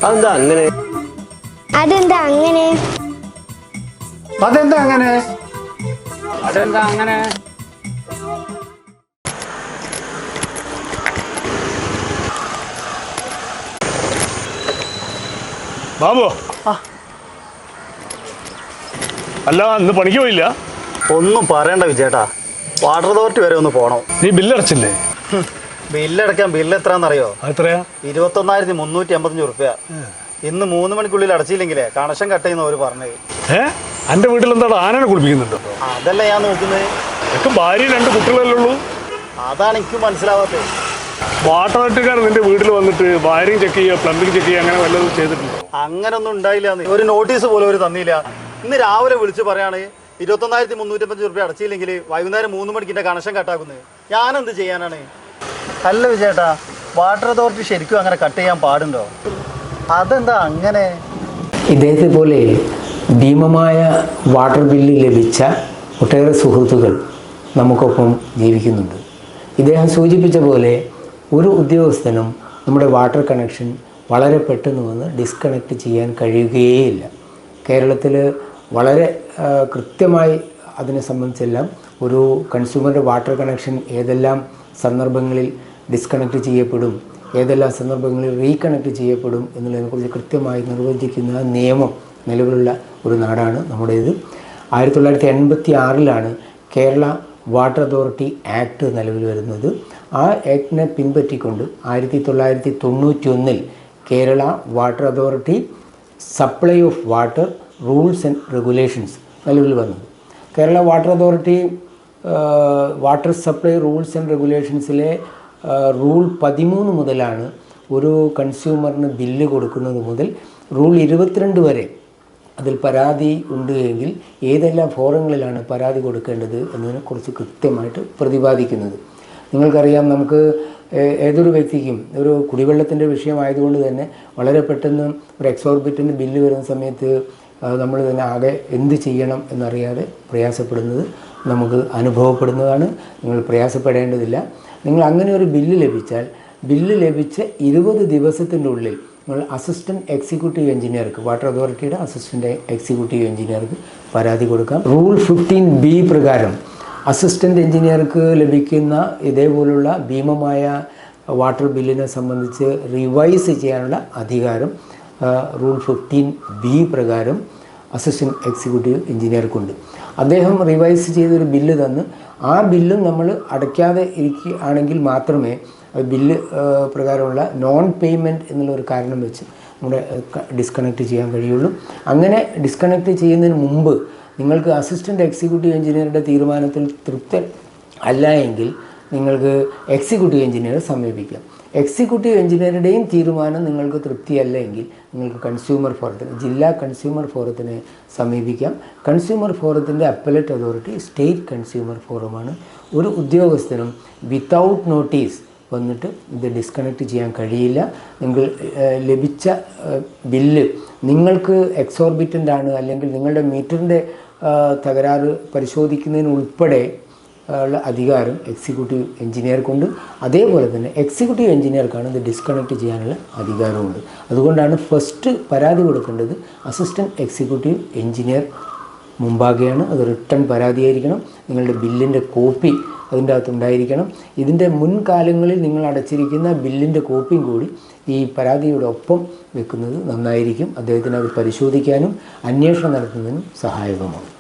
അതെന്താ അങ്ങനെ? അതെന്താ അങ്ങനെ? അതെന്താ അങ്ങനെ? അതെന്താ അങ്ങനെ? ബാബു, അല്ല ഇന്ന് പണിക്ക് പോയില്ല? ഒന്നും പറയണ്ട വിജയേട്ടാ, വാട്ടർ അതോറിറ്റി വരെ ഒന്ന് പോണം. നീ ബില്ലടച്ചില്ലേ? ബില്ലടക്കാൻ ബില്ല് എത്രയാണെന്നറിയോ? എത്രയാ? 21,355 റുപ്യ. ഇന്ന് 3 മണിക്കുള്ളിൽ അടച്ചില്ലെങ്കിലേ കണക്ഷൻ കട്ട് ചെയ്യുന്ന അവർ പറഞ്ഞത്. എന്റെ വീട്ടിൽ എന്താ ആനനെ കുളിപ്പിക്കുന്നുണ്ടോ? അതല്ല ഞാൻ നോക്കുന്നത്. എനിക്ക് ഭാര്യ 2 കുട്ടികളല്ലേ ഉള്ളൂ. അതാണ് എനിക്ക് മനസ്സിലാവാത്തത്. വാട്ടർ അതോറിറ്റിക്കാർ നിന്റെ വീട്ടിൽ വന്നിട്ട് വയറിംഗ് ചെക്ക് ചെയ്യുക, പ്ലംബിംഗ് ചെക്ക് ചെയ്യുക, അങ്ങനെ വല്ലതും ചെയ്തിട്ടുണ്ടോ? അങ്ങനൊന്നും ഉണ്ടായില്ല. ഒരു നോട്ടീസ് പോലും അവർ തന്നില്ല. ഇന്ന് രാവിലെ വിളിച്ച് പറയാണ് 21,355 റുപ്യ അടച്ചില്ലെങ്കിൽ വൈകുന്നേരം 3 മണിക്കിന്റെ കണക്ഷൻ കട്ടാക്കുന്നത്. ഞാനെന്ത് ചെയ്യാനാണ്? അല്ല വിജയേട്ടാ, വാട്ടർ അതോറിറ്റി ശരിക്കും അങ്ങനെ കട്ട് ചെയ്യാൻ പാടുണ്ടോ? അതെന്താ അങ്ങനെ? ഇദ്ദേഹത്തെ പോലെ ഭീമമായ വാട്ടർ ബില്ല് ലഭിച്ച ഒട്ടേറെ സുഹൃത്തുക്കൾ നമുക്കൊപ്പം ജീവിക്കുന്നുണ്ട്. ഇദ്ദേഹം സൂചിപ്പിച്ച പോലെ ഒരു ഉദ്യോഗസ്ഥനും നമ്മുടെ വാട്ടർ കണക്ഷൻ വളരെ പെട്ടെന്ന് വന്ന് ഡിസ്കണക്ട് ചെയ്യാൻ കഴിയുകയേയില്ല. കേരളത്തിൽ വളരെ കൃത്യമായി അതിനെ സംബന്ധിച്ചെല്ലാം ഒരു കൺസ്യൂമറുടെ വാട്ടർ കണക്ഷൻ ഏതെല്ലാം സന്ദർഭങ്ങളിൽ ഡിസ്കണക്ട് ചെയ്യപ്പെടും, ഏതെല്ലാം സന്ദർഭങ്ങളിൽ റീകണക്ട് ചെയ്യപ്പെടും എന്നുള്ളതിനെക്കുറിച്ച് കൃത്യമായി നിർവചിക്കുന്ന നിയമം നിലവിലുള്ള ഒരു നാടാണ് നമ്മുടേത്. 1986 കേരള വാട്ടർ അതോറിറ്റി ആക്ട് നിലവിൽ വരുന്നത്. ആ ആക്ടിനെ പിൻപറ്റിക്കൊണ്ട് 1991 Kerala water authority supply of water rules and regulations നിലവിൽ വന്നത്. Kerala water authority water supply rules and റെഗുലേഷൻസിലെ റൂൾ 13 മുതലാണ് ഒരു കൺസ്യൂമറിന് ബില്ല് കൊടുക്കുന്നത് മുതൽ റൂൾ 22 വരെ അതിൽ പരാതി ഉണ്ട് എങ്കിൽ ഏതെല്ലാം ഫോറങ്ങളിലാണ് പരാതി കൊടുക്കേണ്ടത് എന്നതിനെക്കുറിച്ച് കൃത്യമായിട്ട് പ്രതിപാദിക്കുന്നത്. നിങ്ങൾക്കറിയാം, നമുക്ക് ഏതൊരു വ്യക്തിക്കും ഒരു കുടിവെള്ളത്തിൻ്റെ വിഷയമായതുകൊണ്ട് തന്നെ വളരെ പെട്ടെന്ന് ഒരു എക്സോർബിറ്റൻ്റ് ബില്ല് വരുന്ന സമയത്ത് നമ്മൾ തന്നെ ആകെ എന്ത് ചെയ്യണം എന്നറിയാതെ പ്രയാസപ്പെടുന്നത് നമുക്ക് അനുഭവപ്പെടുന്നതാണ്. നിങ്ങൾ പ്രയാസപ്പെടേണ്ടതില്ല. നിങ്ങൾ അങ്ങനെ ഒരു ബില്ല് ലഭിച്ചാൽ ബില്ല് ലഭിച്ച 20 ദിവസത്തിൻ്റെ ഉള്ളിൽ നിങ്ങൾ അസിസ്റ്റൻറ്റ് എക്സിക്യൂട്ടീവ് എഞ്ചിനീയർക്ക്, വാട്ടർ അതോറിറ്റിയുടെ അസിസ്റ്റൻറ്റ് എക്സിക്യൂട്ടീവ് എഞ്ചിനീയർക്ക് പരാതി കൊടുക്കാം. റൂൾ 15B പ്രകാരം അസിസ്റ്റൻറ്റ് എഞ്ചിനീയർക്ക് ലഭിക്കുന്ന ഇതേപോലുള്ള ഭീമമായ വാട്ടർ ബില്ലിനെ സംബന്ധിച്ച് റിവൈസ് ചെയ്യാനുള്ള അധികാരം റൂൾ 15B പ്രകാരം അസിസ്റ്റൻറ്റ് എക്സിക്യൂട്ടീവ് എഞ്ചിനീയർക്കുണ്ട്. അദ്ദേഹം റിവൈസ് ചെയ്തൊരു ബില്ല് തന്ന് ആ ബില്ലും നമ്മൾ അടയ്ക്കാതെ ഇരിക്കുകയാണെങ്കിൽ മാത്രമേ ബില്ല് പ്രകാരമുള്ള നോൺ പേയ്മെൻറ്റ് എന്നുള്ളൊരു കാരണം വെച്ച് നമ്മുടെ ഡിസ്കണക്ട് ചെയ്യാൻ കഴിയുള്ളൂ. അങ്ങനെ ഡിസ്കണക്ട് ചെയ്യുന്നതിന് മുമ്പ് നിങ്ങൾക്ക് അസിസ്റ്റൻറ്റ് എക്സിക്യൂട്ടീവ് എഞ്ചിനീയറുടെ തീരുമാനത്തിൽ തൃപ്തി അല്ല എങ്കിൽ നിങ്ങൾക്ക് എക്സിക്യൂട്ടീവ് എഞ്ചിനീയറെ സമീപിക്കാം. എക്സിക്യൂട്ടീവ് എഞ്ചിനീയറുടെയും തീരുമാനം നിങ്ങൾക്ക് തൃപ്തിയല്ല എങ്കിൽ നിങ്ങൾക്ക് കൺസ്യൂമർ ഫോറത്തിന്, ജില്ലാ കൺസ്യൂമർ ഫോറത്തിനെ സമീപിക്കാം. കൺസ്യൂമർ ഫോറത്തിൻ്റെ അപ്പലേറ്റ് അതോറിറ്റി സ്റ്റേറ്റ് കൺസ്യൂമർ ഫോറമാണ്. ഒരു ഉദ്യോഗസ്ഥനും വിത്തൗട്ട് നോട്ടീസ് വന്നിട്ട് ഇത് ഡിസ്കണക്ട് ചെയ്യാൻ കഴിയില്ല. നിങ്ങൾ ലഭിച്ച ബില്ല് നിങ്ങൾക്ക് എക്സോർബിറ്റൻ്റ് ആണ്, അല്ലെങ്കിൽ നിങ്ങളുടെ മീറ്ററിൻ്റെ തകരാറ് പരിശോധിക്കുന്നതിന് ഉൾപ്പെടെ ഉള്ള അധികാരം എക്സിക്യൂട്ടീവ് എഞ്ചിനീയർക്കുണ്ട്. അതേപോലെ തന്നെ എക്സിക്യൂട്ടീവ് എഞ്ചിനീയർക്കാണ് ഇത് ഡിസ്കണക്ട് ചെയ്യാനുള്ള അധികാരമുണ്ട്. അതുകൊണ്ടാണ് ഫസ്റ്റ് പരാതി കൊടുക്കേണ്ടത് അസിസ്റ്റൻറ്റ് എക്സിക്യൂട്ടീവ് എഞ്ചിനീയർ മുമ്പാകെയാണ്. അത് റിട്ടേൺ പരാതിയായിരിക്കണം. നിങ്ങളുടെ ബില്ലിൻ്റെ കോപ്പി അതിൻ്റെ അകത്തുണ്ടായിരിക്കണം. ഇതിൻ്റെ മുൻകാലങ്ങളിൽ നിങ്ങൾ അടച്ചിരിക്കുന്ന ബില്ലിൻ്റെ കോപ്പിയും കൂടി ഈ പരാതിയുടെ ഒപ്പം വെക്കുന്നത് നന്നായിരിക്കും. അദ്ദേഹത്തിന് അത് പരിശോധിക്കാനും അന്വേഷണം നടത്തുന്നതിനും സഹായകമാകും.